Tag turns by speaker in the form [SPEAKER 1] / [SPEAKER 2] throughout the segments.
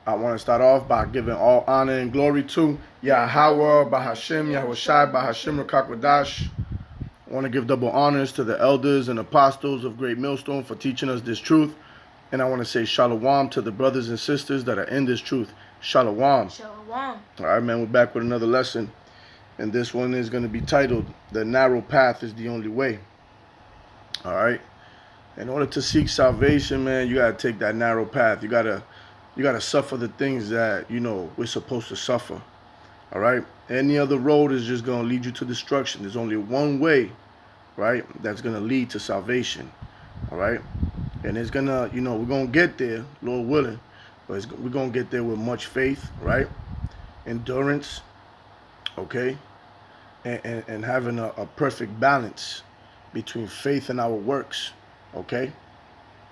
[SPEAKER 1] I want to start off by giving all honor and glory to Yahweh, Bahashim, Yahushai, Bahashim, Rakakwadash. I want to give double honors to the elders and apostles of Great Millstone for teaching us this truth. And I want to say shalom to the brothers and sisters that are in this truth. Shalom.
[SPEAKER 2] Shalom.
[SPEAKER 1] All right, man, we're back with another lesson. And this one is going to be titled, The Narrow Path is the Only Way. All right. In order to seek salvation, man, you got to take that narrow path. You got to suffer the things that, we're supposed to suffer. All right. Any other road is just going to lead you to destruction. There's only one way, right, that's going to lead to salvation. All right. And it's going to, we're going to get there, Lord willing, but we're going to get there with much faith, right? Endurance, okay? And having a perfect balance between faith and our works, okay?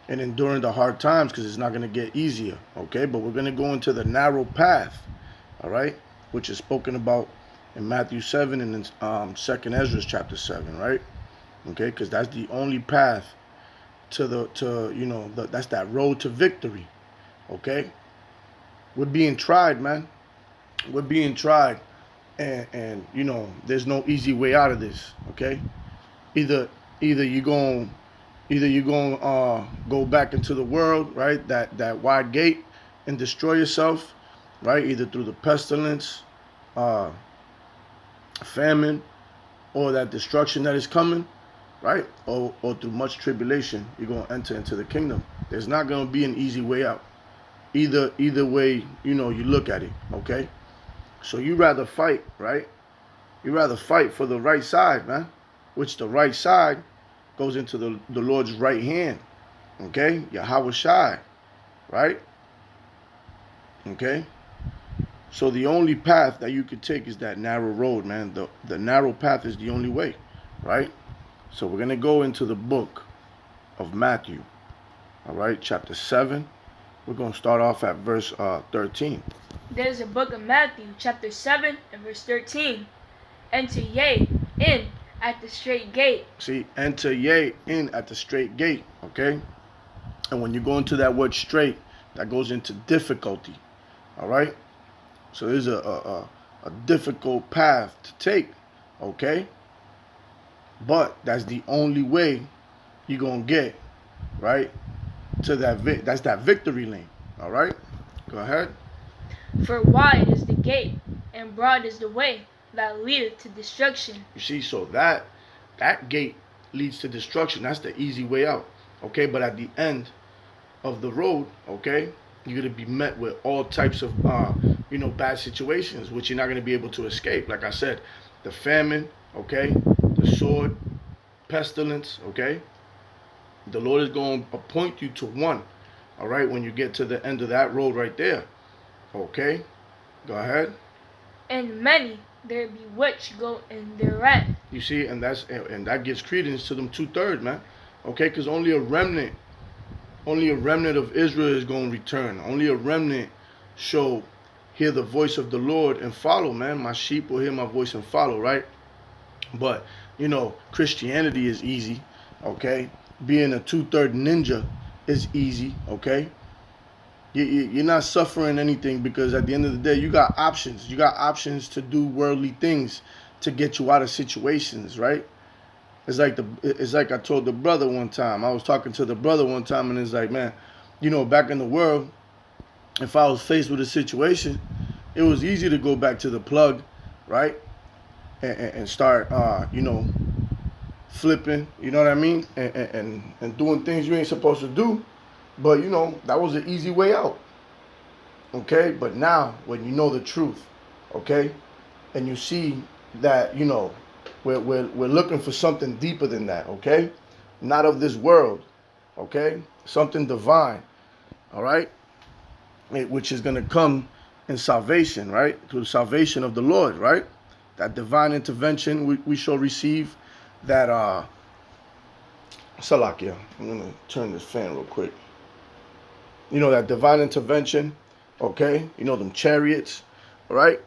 [SPEAKER 1] And enduring the hard times, because it's not going to get easier, okay? But we're going to go into the narrow path, all right? Which is spoken about in Matthew 7 and in 2nd Ezra chapter 7, right? Okay, because that's the only path that's that road to victory, okay? We're being tried, man. We're being tried, and there's no easy way out of this, okay? Either you're going go back into the world, right? That wide gate, and destroy yourself, right? Either through the pestilence, famine, or that destruction that is coming, right? Or through much tribulation, you're going to enter into the kingdom. There's not going to be an easy way out. Either way, you look at it, okay? So you rather fight, right? You rather fight for the right side, man. Which the right side goes into the Lord's right hand, okay? Yahweh Shai, right? Okay? So the only path that you could take is that narrow road, man. The narrow path is the only way, right? So we're going to go into the book of Matthew, all right, chapter 7. We're going to start off at verse 13.
[SPEAKER 2] There's a book of Matthew, chapter 7 and verse 13. Enter ye in at the straight gate.
[SPEAKER 1] See, enter ye in at the straight gate, okay? And when you go into that word straight, that goes into difficulty, all right? So there's a difficult path to take, okay? But that's the only way you're going to get, right, to that's that victory lane, all right? Go ahead.
[SPEAKER 2] For wide is the gate, and broad is the way that leadeth to destruction.
[SPEAKER 1] You see, so that gate leads to destruction. That's the easy way out, okay? But at the end of the road, okay, you're going to be met with all types of, bad situations, which you're not going to be able to escape. Like I said, the famine, okay, the sword, pestilence, okay? The Lord is going to appoint you to one, all right, when you get to the end of that road right there, okay? Go ahead.
[SPEAKER 2] And many there be which go in thereat.
[SPEAKER 1] You see, and that gives credence to them 2/3, man. Okay, because only a remnant of Israel is going to return. Only a remnant shall hear the voice of the Lord and follow, man. My sheep will hear my voice and follow, right? But Christianity is easy, okay? Being a 2/3 ninja is easy, okay? You're not suffering anything, because at the end of the day, you got options. You got options to do worldly things to get you out of situations, right? It's like I told the brother one time. I was talking to the brother one time, and it's like, man, back in the world, if I was faced with a situation, it was easy to go back to the plug, right? And start, flipping, you know what I mean? And doing things you ain't supposed to do. But, that was an easy way out. Okay? But now, when you know the truth, okay? And you see that, we're looking for something deeper than that, okay? Not of this world, okay? Something divine, all right? Which is going to come in salvation, right? Through the salvation of the Lord, right? That divine intervention we shall receive. That, Salakia, I'm going to turn this fan real quick. That divine intervention, okay? Them chariots, all right?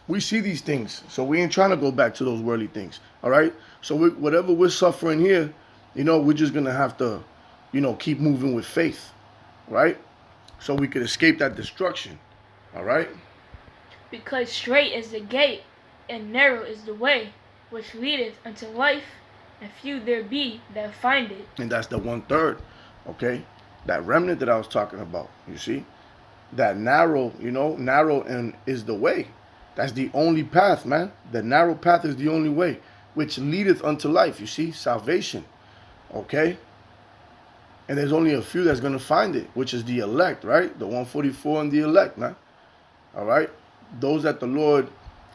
[SPEAKER 1] We see these things, so we ain't trying to go back to those worldly things, all right? So whatever we're suffering here, we're just going to have to, keep moving with faith, right? so we could escape that destruction. All right?
[SPEAKER 2] Because straight is the gate, and narrow is the way, which leadeth unto life, and few there be that find it.
[SPEAKER 1] And that's the 1/3. Okay? That remnant that I was talking about. You see? That narrow, narrow and is the way. That's the only path, man. The narrow path is the only way, which leadeth unto life. You see? Salvation. Okay? And there's only a few that's going to find it, which is the elect, right? The 144 and the elect, man. All right? Those that the Lord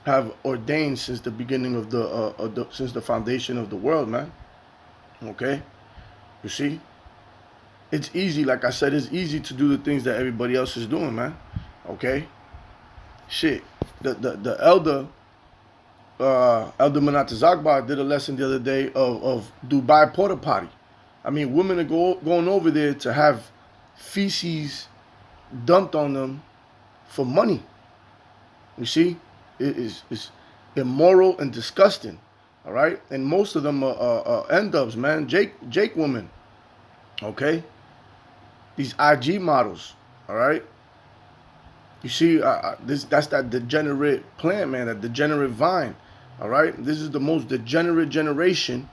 [SPEAKER 1] have ordained since the beginning of since the foundation of the world, man. Okay? You see? It's easy, like I said, it's easy to do the things that everybody else is doing, man. Okay? Shit. The elder Elder Manata Zagbar did a lesson the other day of Dubai porta potty. I mean, women are going over there to have feces dumped on them for money. You see, it's immoral and disgusting. All right, and most of them are end-ups, man. Jake women. Okay, these IG models. All right. You see, that's that degenerate plant, man. That degenerate vine. All right, this is the most degenerate generation.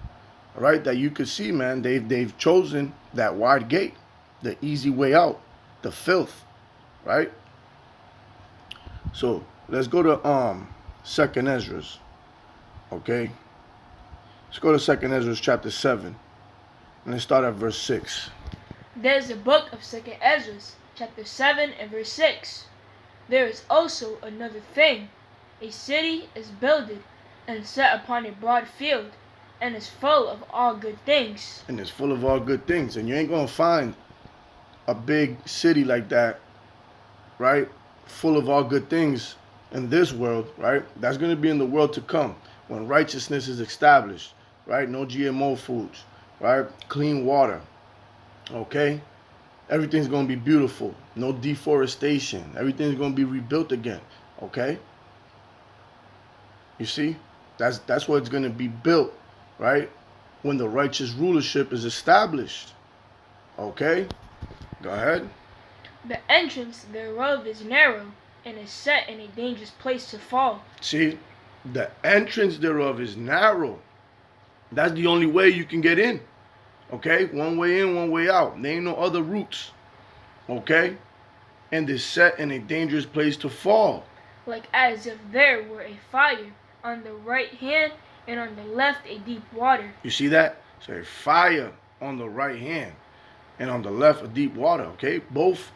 [SPEAKER 1] All right, that you could see, man. They've chosen that wide gate, the easy way out, the filth, right? So let's go to Second Esdras. Okay, let's go to Second Esdras chapter 7, and let's start at verse 6.
[SPEAKER 2] There's a book of 2nd Esdras, chapter 7 and verse 6. There is also another thing. A city is builded and set upon a broad field, and is full of all good things.
[SPEAKER 1] And it's full of all good things. And you ain't going to find a big city like that, right? Full of all good things in this world, right? That's going to be in the world to come when righteousness is established, right? No GMO foods, right? Clean water, okay? Everything's going to be beautiful. No deforestation. Everything's going to be rebuilt again, okay? You see? That's what it's going to be built, right? When the righteous rulership is established. Okay? Go ahead.
[SPEAKER 2] The entrance thereof is narrow, and is set in a dangerous place to fall.
[SPEAKER 1] See? The entrance thereof is narrow. That's the only way you can get in. Okay? One way in, one way out. There ain't no other routes. Okay? And it's set in a dangerous place to fall.
[SPEAKER 2] Like as if there were a fire on the right hand, and on the left a deep water.
[SPEAKER 1] You see that? So a fire on the right hand, and on the left a deep water. Okay, both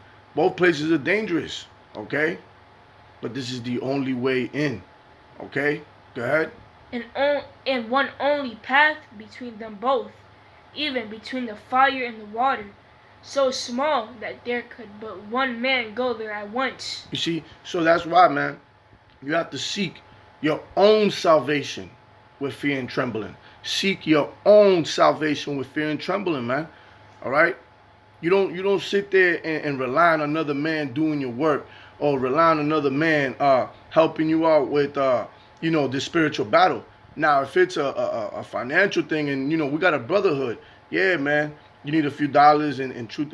[SPEAKER 1] places are dangerous. Okay, but this is the only way in. Okay, go ahead.
[SPEAKER 2] And one only path between them both, even between the fire and the water, so small that there could but one man go there at once.
[SPEAKER 1] You see, so that's why, man, you have to seek your own salvation with fear and trembling. Seek your own salvation with fear and trembling, man. All right? You don't sit there and rely on another man doing your work, or rely on another man helping you out with this spiritual battle. Now, if it's a financial thing, and we got a brotherhood, yeah, man, you need a few dollars, and truth,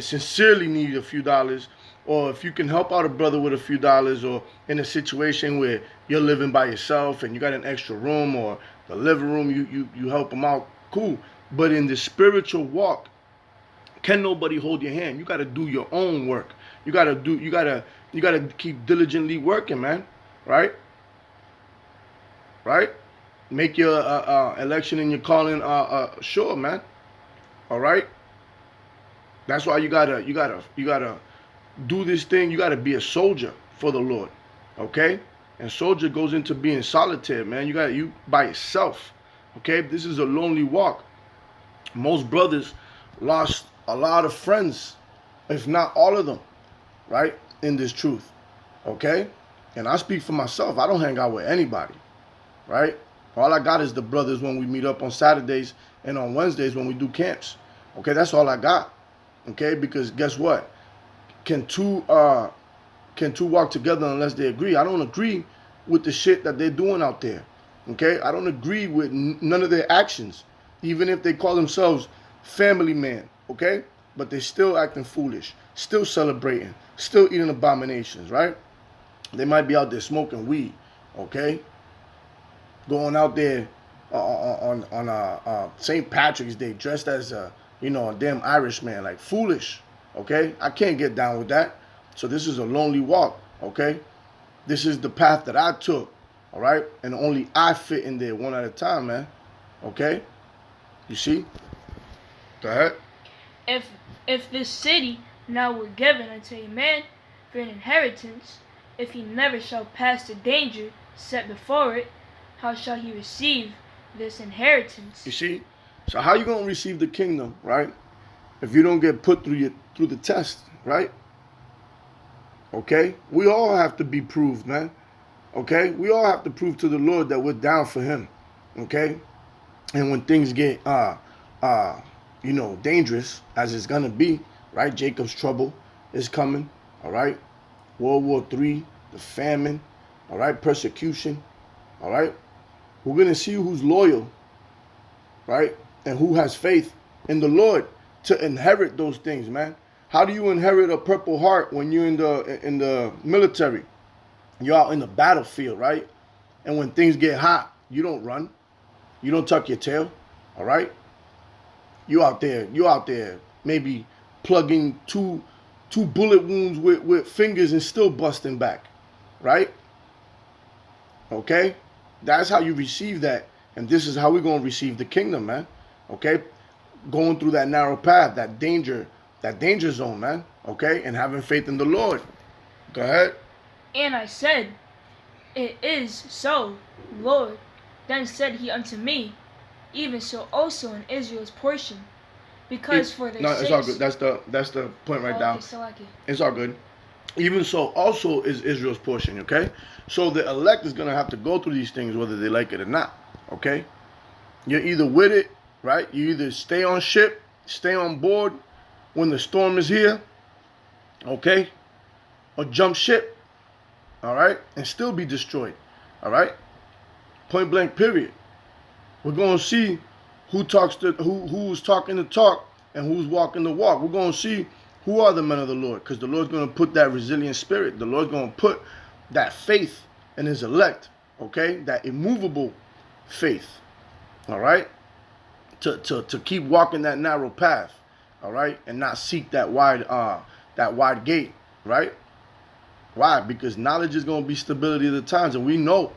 [SPEAKER 1] sincerely need a few dollars. Or if you can help out a brother with a few dollars, or in a situation where you're living by yourself and you got an extra room or the living room, you help them out, cool. But in the spiritual walk, can nobody hold your hand? You got to do your own work. You got to keep diligently working, man. Right? Right? Make your election and your calling sure, man. All right? That's why you gotta do this thing. You got to be a soldier for the Lord, okay? And soldier goes into being solitaire, man. You by yourself, okay? This is a lonely walk. Most brothers lost a lot of friends, if not all of them, right? In this truth, okay? And I speak for myself. I don't hang out with anybody, right? All I got is the brothers when we meet up on Saturdays and on Wednesdays when we do camps, okay? That's all I got, okay? Because guess what? Can two walk together unless they agree? I don't agree with the shit that they're doing out there. Okay? I don't agree with none of their actions, even if they call themselves family man. Okay? but they're still acting foolish, still celebrating, still eating abominations, right? They might be out there smoking weed, okay? Going out there on St. Patrick's Day dressed as a damn Irishman, like foolish, okay? I can't get down with that. So this is a lonely walk, okay? This is the path that I took, all right? And only I fit in there one at a time, man, okay? You see? Go ahead.
[SPEAKER 2] If this city now were given unto a man for an inheritance, if he never shall pass the danger set before it, how shall he receive this inheritance?
[SPEAKER 1] You see? So how you gonna receive the kingdom, right? If you don't get put through the test, right? Okay? We all have to be proved, man. Okay? We all have to prove to the Lord that we're down for him. Okay? And when things get dangerous, as it's gonna be, right? Jacob's trouble is coming, all right? World War III, the famine, all right? Persecution, all right? We're gonna see who's loyal, right? And who has faith in the Lord to inherit those things, man. How do you inherit a Purple Heart when you're in the military? You're out in the battlefield, right? And when things get hot, you don't run. You don't tuck your tail, all right? You out there maybe plugging two bullet wounds with fingers and still busting back, right? Okay? That's how you receive that. And this is how we're going to receive the kingdom, man. Okay? Going through that narrow path, that danger zone, man. Okay? And having faith in the Lord. Go ahead.
[SPEAKER 2] And I said, It is so, Lord. Then said he unto me, Even so also in Israel's portion. Because for their sakes...
[SPEAKER 1] No, it's all good. That's the point right now.
[SPEAKER 2] Okay,
[SPEAKER 1] it's all good. Even so also is Israel's portion, okay? So the elect is going to have to go through these things whether they like it or not, okay? You're either with it, right? You either stay on ship, stay on board when the storm is here, okay? Or jump ship, all right? And still be destroyed, all right? Point blank, period. We're going to see who's talking the talk and who's walking the walk. We're going to see who are the men of the Lord, because the Lord's going to put that resilient spirit. The Lord's going to put that faith in his elect, okay? That immovable faith, all right? To keep walking that narrow path, all right? And not seek that wide gate, right? Why? Because knowledge is going to be stability of the times. And we know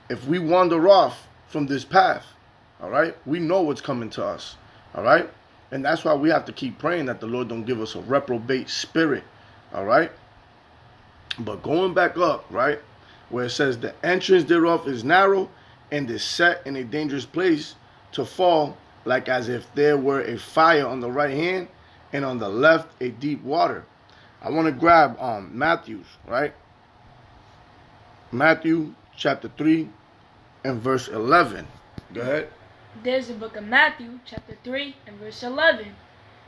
[SPEAKER 1] if we wander off from this path, all right, we know what's coming to us, all right? And that's why we have to keep praying that the Lord don't give us a reprobate spirit, all right? But going back up, right, where it says the entrance thereof is narrow and is set in a dangerous place to fall, like as if there were a fire on the right hand and on the left a deep water. I want to grab Matthew's, right? Matthew chapter 3 and verse 11. Go ahead.
[SPEAKER 2] There's the book of Matthew, chapter 3 and verse 11.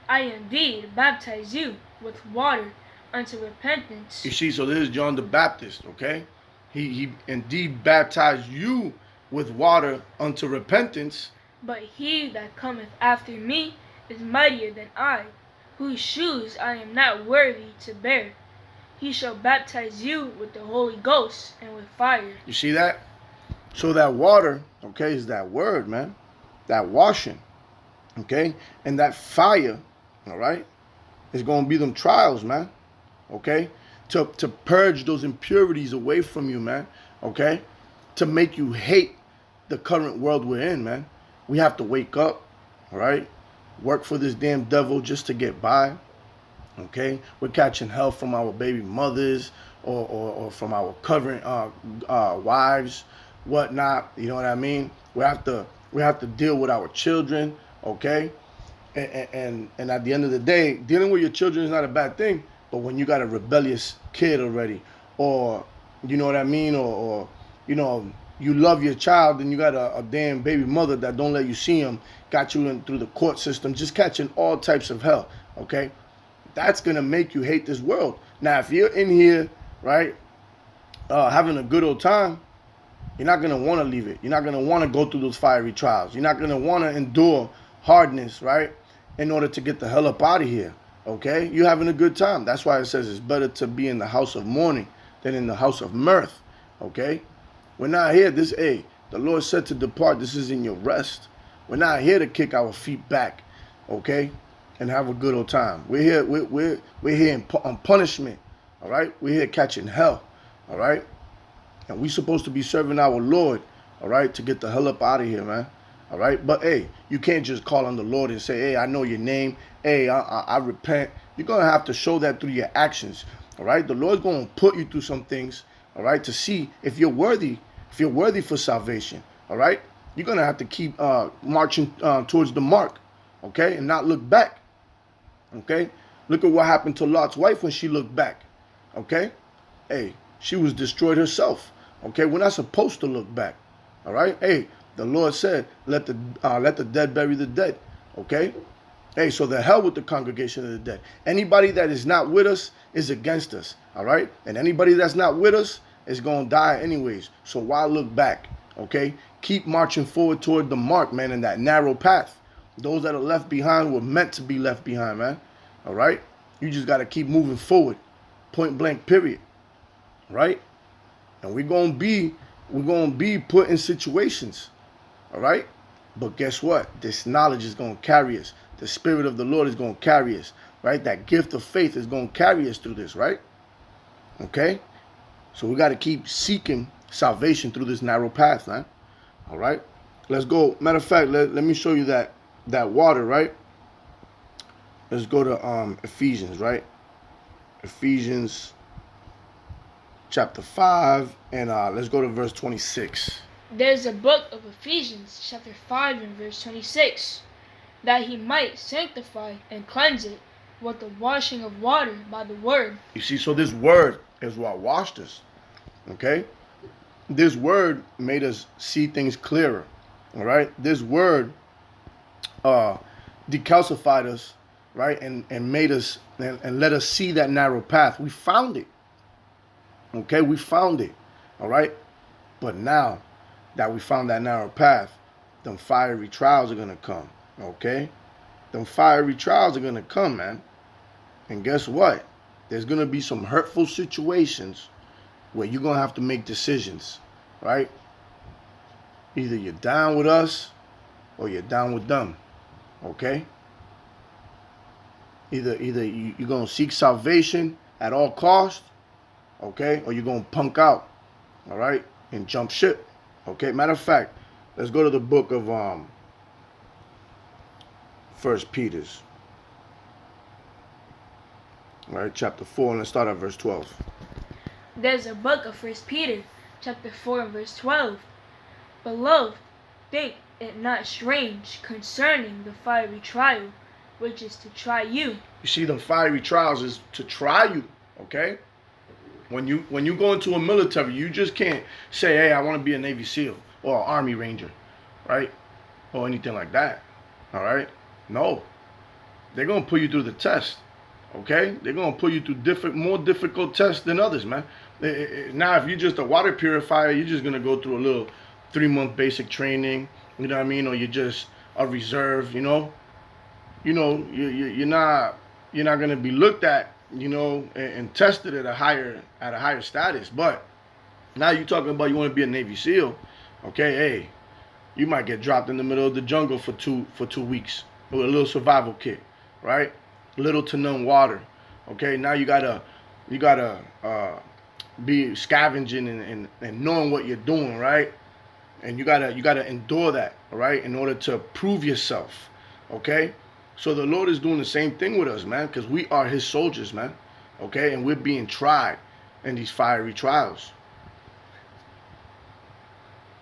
[SPEAKER 2] I indeed baptize you with water unto repentance.
[SPEAKER 1] You see, so this is John the Baptist, okay? He indeed baptized you with water unto repentance.
[SPEAKER 2] But he that cometh after me is mightier than I, whose shoes I am not worthy to bear. He shall baptize you with the Holy Ghost and with fire.
[SPEAKER 1] You see that? So that water, okay, is that word, man. That washing, okay? And that fire, all right, is going to be them trials, man, okay? To purge those impurities away from you, man, okay? To make you hate the current world we're in, man. We have to wake up, all right? Work for this damn devil just to get by, okay? We're catching hell from our baby mothers or from our current wives, whatnot, you know what I mean? We have to deal with our children, okay? And at the end of the day, dealing with your children is not a bad thing, but when you got a rebellious kid already, or, you know what I mean, or you know, you love your child and you got a damn baby mother that don't let you see him, got you in through the court system, just catching all types of hell, okay? That's going to make you hate this world. Now, if you're in here, right, having a good old time, you're not going to want to leave it. You're not going to want to go through those fiery trials. You're not going to want to endure hardness, right? in order to get the hell up out of here. Okay? You're having a good time. That's why it says it's better to be in the house of mourning than in the house of mirth. Okay? We're not here. The Lord said to depart. This is in your rest. We're not here to kick our feet back. Okay? And have a good old time. We're here. We're here on punishment. All right? We're here catching hell. All right? And we're supposed to be serving our Lord. All right? To get the hell up out of here, man. All right? But, hey, you can't just call on the Lord and say, hey, I know your name. Hey, I repent. You're going to have to show that through your actions. All right? The Lord's going to put you through some things, all right, to see if you're worthy for salvation. All right? You're going to have to keep marching towards the mark, okay, and not look back. Okay? Look at what happened to Lot's wife when she looked back. Okay? Hey, she was destroyed herself. Okay? We're not supposed to look back. All right? Hey, the Lord said, let the dead bury the dead. Okay? Hey, so the hell with the congregation of the dead. Anybody that is not with us is against us. All right? And anybody that's not with us is going to die anyways. So why look back? Okay? Keep marching forward toward the mark, man, in that narrow path. Those that are left behind were meant to be left behind, man. All right? You just got to keep moving forward. Point blank, period. Right? And we're going to be put in situations. All right? But guess what? This knowledge is going to carry us. The Spirit of the Lord is going to carry us. Right? That gift of faith is going to carry us through this, right? Okay? So we got to keep seeking salvation through this narrow path, man. All right? Let's go. Matter of fact, let me show you that water, right? Let's go to Ephesians, right? Ephesians chapter 5, and let's go to verse 26.
[SPEAKER 2] There's a book of Ephesians, chapter 5 and verse 26, that he might sanctify and cleanse it with the washing of water by the word.
[SPEAKER 1] You see, so this word is what washed us, okay? This word made us see things clearer, all right? This word decalcified us, right? And made us, and let us see that narrow path. We found it, okay? We found it, all right? But now that we found that narrow path, them fiery trials are going to come, okay? Them fiery trials are going to come, man. And guess what? There's going to be some hurtful situations where you're going to have to make decisions, right? Either you're down with us or you're down with them, okay? Either you're going to seek salvation at all costs, okay? Or you're going to punk out, all right? And jump ship, okay? Matter of fact, let's go to the book of 1 Peter's. All right, chapter 4, and let's start at verse 12.
[SPEAKER 2] There's a book of 1 Peter, chapter 4 and verse 12. Beloved, think it not strange concerning the fiery trial, which is to try you.
[SPEAKER 1] You see, the fiery trials is to try you, okay? When you go into a military, you just can't say, hey, I want to be a Navy SEAL or an Army Ranger, right? Or anything like that, all right? No. They're going to put you through the test, okay? They're going to put you through more difficult tests than others, man. Now, if you're just a water purifier, you're just going to go through a little 3-month basic training, you know what I mean? Or you're just a reserve, you know? You're not going to be looked at, you know, and tested at a higher status. But now you're talking about you want to be a Navy SEAL, okay? Hey, you might get dropped in the middle of the jungle for two weeks with a little survival kit, right? Little to none water, okay? Now you gotta be scavenging and knowing what you're doing, right? And you gotta endure that, all right, in order to prove yourself, okay? So the Lord is doing the same thing with us, man, because we are His soldiers, man, okay? And we're being tried in these fiery trials.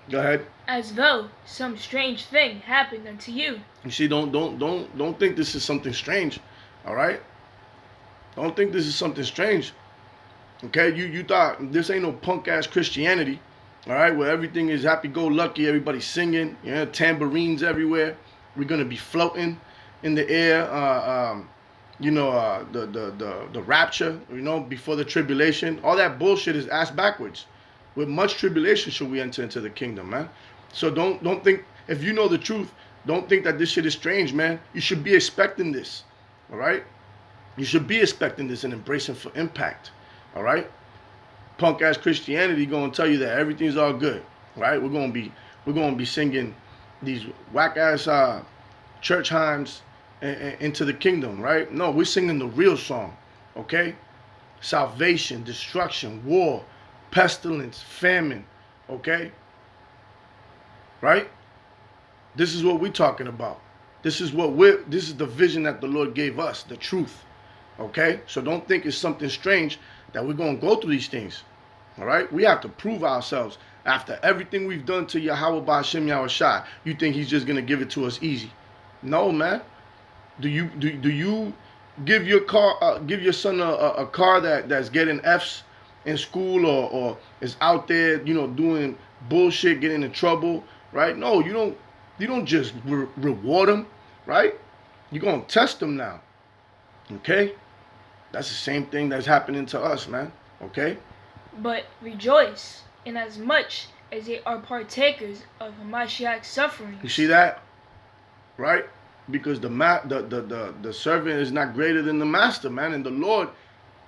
[SPEAKER 1] Go ahead.
[SPEAKER 2] As though some strange thing happened unto you.
[SPEAKER 1] You see, don't think this is something strange, all right? Don't think this is something strange, okay? You thought this ain't no punk ass Christianity, all right? Where everything is happy-go-lucky, everybody's singing, you know, tambourines everywhere. We're gonna be floating in the air, the rapture, you know, before the tribulation. All that bullshit is ass backwards. With much tribulation should we enter into the kingdom, man. So don't think, if you know the truth, Don't think that this shit is strange, man. You should be expecting this. All right? You should be expecting this and embracing for impact. All right? Punk ass Christianity gonna tell you that everything's all good. Right? We're gonna be singing these whack ass church hymns into the kingdom, right? No, we're singing the real song. Okay? Salvation, destruction, war, pestilence, famine. Okay? Right? This is what we're talking about. This is the vision that the Lord gave us, the truth. Okay? So don't think it's something strange that we're going to go through these things. All right? We have to prove ourselves after everything we've done to Yahweh Ba'Shem Yahushua. You think he's just going to give it to us easy? No, man. Do you give your son a car that's getting F's in school or is out there, doing bullshit, getting in trouble, right? No, you don't just reward them, right? You're going to test them now. Okay? That's the same thing that's happening to us, man. Okay?
[SPEAKER 2] But rejoice, inasmuch as they are partakers of Hamashiach's sufferings.
[SPEAKER 1] You see that? Right? Because the servant is not greater than the master, man. And the Lord,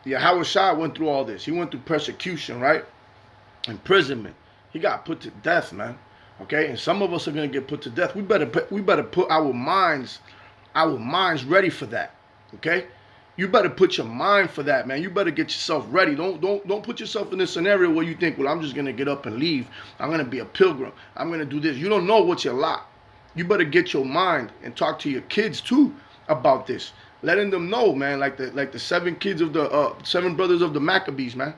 [SPEAKER 1] Yahweh Shai, went through all this. He went through persecution, right? Imprisonment. He got put to death, man. Okay? And some of us are going to get put to death. We better put our minds ready for that. Okay? You better put your mind for that, man. You better get yourself ready. Don't put yourself in this scenario where you think, well, I'm just going to get up and leave. I'm going to be a pilgrim. I'm going to do this. You don't know what's your lot. You better get your mind and talk to your kids too about this. Letting them know, man, like the seven brothers of the Maccabees, man.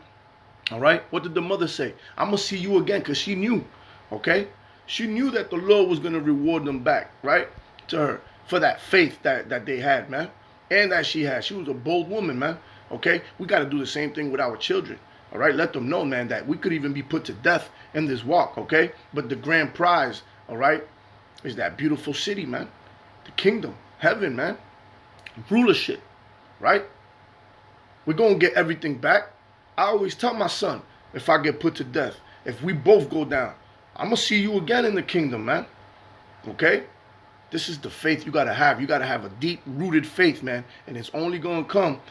[SPEAKER 1] All right? What did the mother say? I'm going to see you again, because she knew. Okay? She knew that the Lord was going to reward them back, right? To her for that faith that they had, man. And that she had. She was a bold woman, man. Okay? We got to do the same thing with our children. All right? Let them know, man, that we could even be put to death in this walk, okay? But the grand prize, all right, is that beautiful city, man. The kingdom, heaven, man. Rulership, right? We're going to get everything back. I always tell my son, if I get put to death, if we both go down, I'm going to see you again in the kingdom, man. Okay? This is the faith you got to have. You got to have a deep-rooted faith, man. And it's only going to come,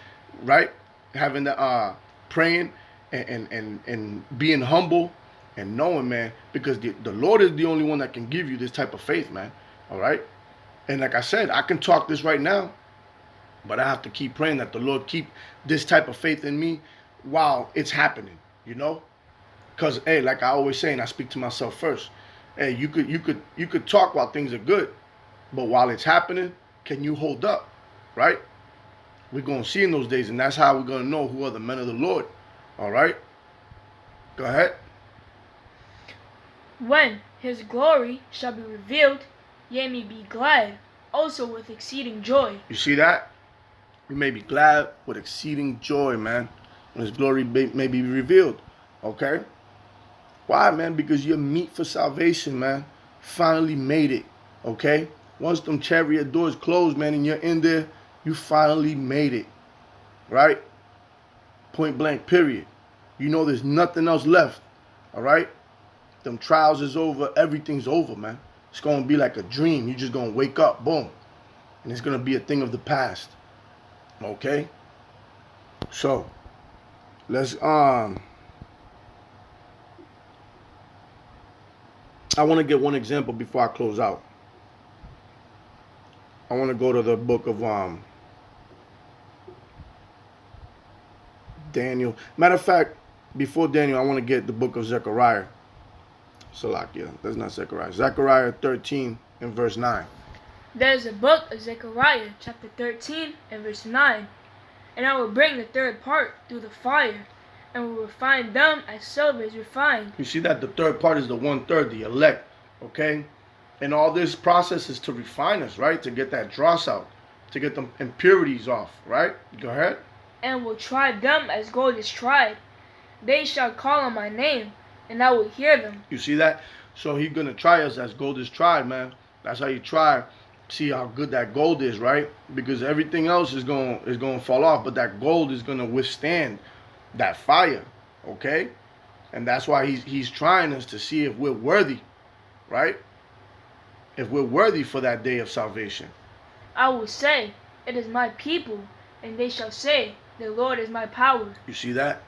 [SPEAKER 1] right? Having the praying and being humble and knowing, man, because the Lord is the only one that can give you this type of faith, man. All right? And like I said, I can talk this right now, but I have to keep praying that the Lord keep this type of faith in me while it's happening, Because, hey, like I always say, and I speak to myself first, hey, you could talk while things are good, but while it's happening, can you hold up, right? We're going to see in those days, and that's how we're going to know who are the men of the Lord, all right? Go ahead.
[SPEAKER 2] When his glory shall be revealed, ye may be glad, also with exceeding joy.
[SPEAKER 1] You see that? You may be glad with exceeding joy, man, when his glory may be revealed, okay? Why, man? Because you're meet for salvation, man. Finally made it, okay? Once them chariot doors close, man, and you're in there, you finally made it, right? Point blank, period. You know there's nothing else left, all right? Them trials is over. Everything's over, man. It's going to be like a dream. You're just going to wake up, boom. And it's going to be a thing of the past. Okay? So, let's, I want to get one example before I close out. I want to go to the book of Daniel. Matter of fact, before Daniel, I want to get the book of Zechariah. Salakia, that's not Zechariah. Zechariah 13 and verse 9.
[SPEAKER 2] There's a book of Zechariah, chapter 13 and verse 9. And I will bring the third part through the fire, and will refine them as silver is refined.
[SPEAKER 1] You see that the third part is the 1/3, the elect, okay? And all this process is to refine us, right? To get that dross out, to get them impurities off, right? Go ahead.
[SPEAKER 2] And will try them as gold is tried. They shall call on my name, and I will hear them.
[SPEAKER 1] You see that? So he's going to try us as gold is tried, man. That's how you try. See how good that gold is, right? Because everything else is going to fall off, but that gold is going to withstand that fire, okay? And that's why he's trying us to see if we're worthy, right? if we're worthy for that day of salvation.
[SPEAKER 2] I will say, it is my people, and they shall say, the Lord is my power.
[SPEAKER 1] You see that?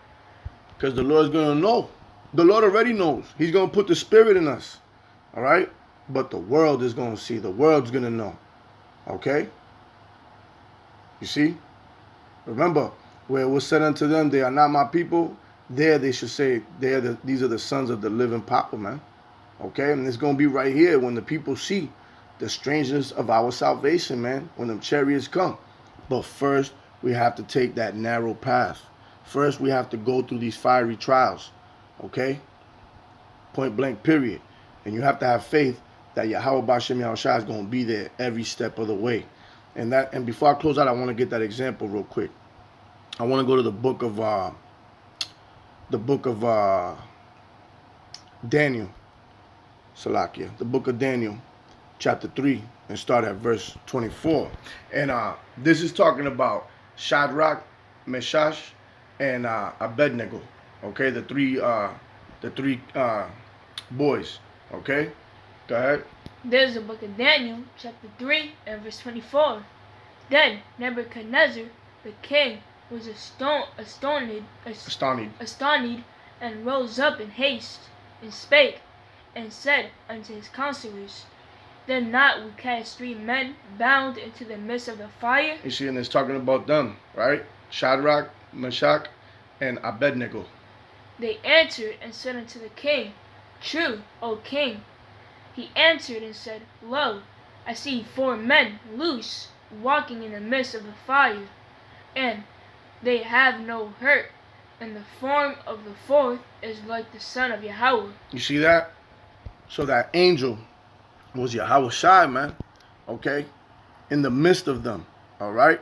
[SPEAKER 1] Because the Lord's going to know. The Lord already knows. He's going to put the Spirit in us. All right? But the world is going to see. The world's going to know. Okay? You see? Remember, where it was said unto them, they are not my people, there they should say, these are the sons of the living Papa, man. Okay? And it's going to be right here when the people see the strangeness of our salvation, man, when them chariots come. But first, we have to take that narrow path. First, we have to go through these fiery trials. Okay? Point blank, period. And you have to have faith that Yahweh B'Shem Yahushua is going to be there every step of the way. And before I close out, I want to get that example real quick. I want to go to the book of Daniel, Salakia, the book of Daniel, chapter 3, and start at verse 24. And this is talking about Shadrach, Meshach, and Abednego. Okay, the three boys. Okay, go ahead.
[SPEAKER 2] There's the book of Daniel, chapter 3, and verse 24. Then Nebuchadnezzar, the king, was astonished, and rose up in haste, and spake, and said unto his counselors, Then not we cast 3 men bound into the midst of the fire?
[SPEAKER 1] You see, and it's talking about them, right? Shadrach, Meshach, and Abednego.
[SPEAKER 2] They answered and said unto the king, True, O king. He answered and said, Lo, I see 4 men loose, walking in the midst of the fire, and they have no hurt, and the form of the 4th is like the son of Yahweh.
[SPEAKER 1] You see that? So that angel was Yahweh Shai, man. Okay? In the midst of them. Alright?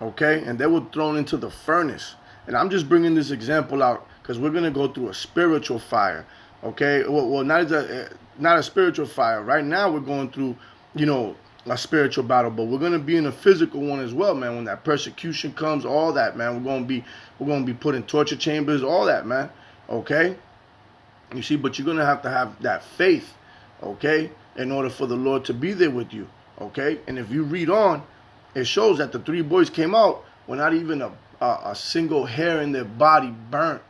[SPEAKER 1] Okay? And they were thrown into the furnace. And I'm just bringing this example out because we're going to go through a spiritual fire. Okay? Well, not a spiritual fire. Right now we're going through, a spiritual battle, but we're going to be in a physical one as well, man. When that persecution comes, all that, man. We're going to be put in torture chambers, all that, man. Okay? You see, but you're going to have that faith, okay, in order for the Lord to be there with you, okay? And if you read on, it shows that the 3 boys came out with not even a single hair in their body burnt,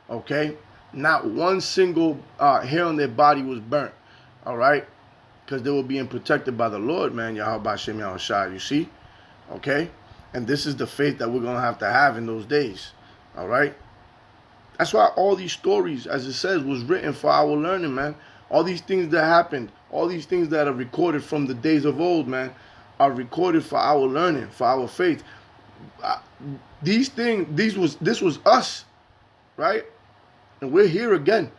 [SPEAKER 1] okay? Not one single hair on their body was burnt, all right? Because they were being protected by the Lord, man, Yahweh B'Shem Yahushua, you see? Okay? And this is the faith that we're going to have in those days, all right? That's why all these stories, as it says, was written for our learning, man. All these things that happened, all these things that are recorded from the days of old, man, are recorded for our learning, for our faith. This was us, right? And we're here again,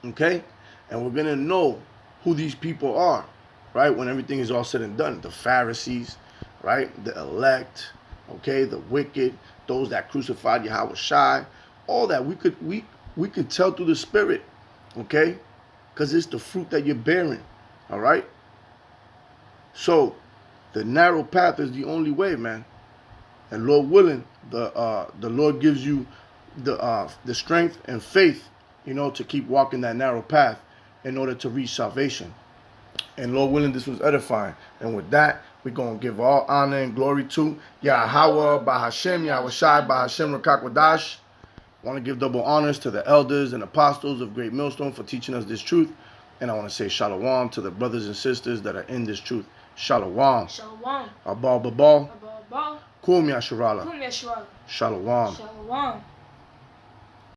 [SPEAKER 1] okay? And we're going to know who these people are, right? When everything is all said and done. The Pharisees, right? The elect, okay? The wicked, those that crucified Yahweh Shai, all that. We could tell through the Spirit, okay? Because it's the fruit that you're bearing, all right? So, the narrow path is the only way, man. And Lord willing, the Lord gives you the strength and faith, to keep walking that narrow path in order to reach salvation. And Lord willing, this was edifying. And with that, we're going to give all honor and glory to Yahweh B'Hashem, Yahweh Shai B'Hashem Rakak Wadash. I want to give double honors to the elders and apostles of Great Millstone for teaching us this truth. And I want to say shalom to the brothers and sisters that are in this truth. Shalom.
[SPEAKER 2] Shalom.
[SPEAKER 1] Abal Babal.
[SPEAKER 2] Abba.
[SPEAKER 1] Kum Yasharala.
[SPEAKER 2] Kum Yeshua.
[SPEAKER 1] Shalom.
[SPEAKER 2] Shalom.